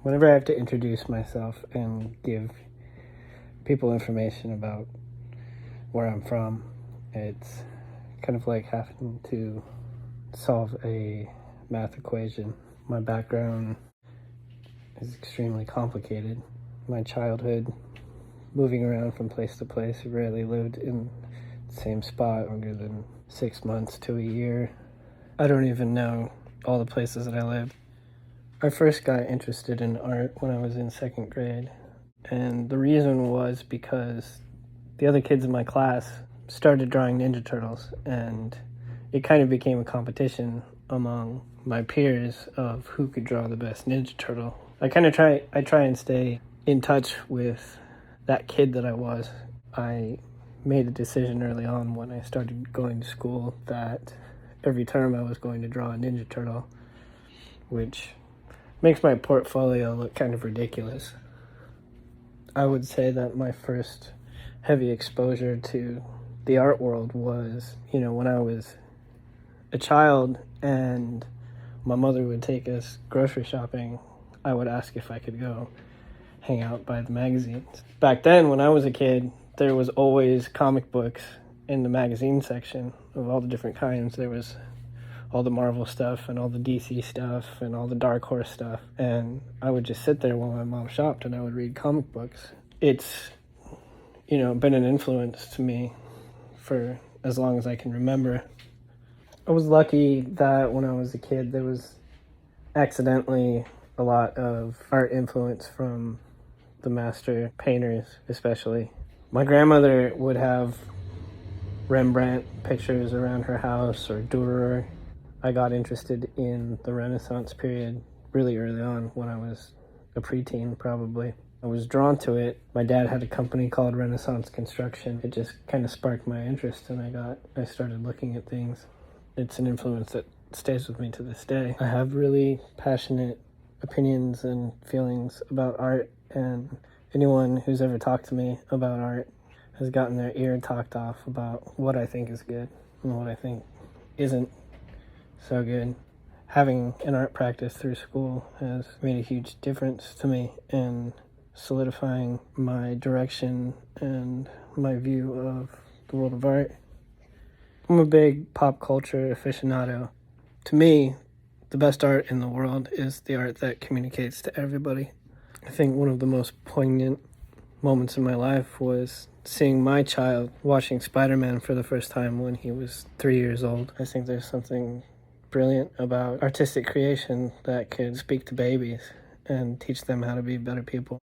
Whenever I have to introduce myself and give people information about where I'm from, it's kind of like having to solve a math equation. My background is extremely complicated. My childhood, moving around from place to place, I rarely lived in the same spot longer than 6 months to a year. I don't even know all the places that I lived. I first got interested in art when I was in second grade, and the reason was because the other kids in my class started drawing Ninja Turtles, and it kind of became a competition among my peers of who could draw the best Ninja Turtle. I try and stay in touch with that kid that I was. I made a decision early on when I started going to school that every term I was going to draw a Ninja Turtle, which makes my portfolio look kind of ridiculous. I would say that my first heavy exposure to the art world was, when I was a child and my mother would take us grocery shopping, I would ask if I could go hang out by the magazines. Back then, when I was a kid, there was always comic books in the magazine section of all the different kinds. There was all the Marvel stuff and all the DC stuff and all the Dark Horse stuff. And I would just sit there while my mom shopped and I would read comic books. It's, been an influence to me for as long as I can remember. I was lucky that when I was a kid, there was accidentally a lot of art influence from the master painters, especially. My grandmother would have Rembrandt pictures around her house or Dürer. I got interested in the Renaissance period really early on when I was a preteen, probably. I was drawn to it. My dad had a company called Renaissance Construction. It just kind of sparked my interest, and I started looking at things. It's an influence that stays with me to this day. I have really passionate opinions and feelings about art, and anyone who's ever talked to me about art has gotten their ear talked off about what I think is good and what I think isn't so good. Having an art practice through school has made a huge difference to me in solidifying my direction and my view of the world of art. I'm a big pop culture aficionado. To me, the best art in the world is the art that communicates to everybody. I think one of the most poignant moments in my life was seeing my child watching Spider-Man for the first time when he was 3 years old. I think there's something brilliant about artistic creation that could speak to babies and teach them how to be better people.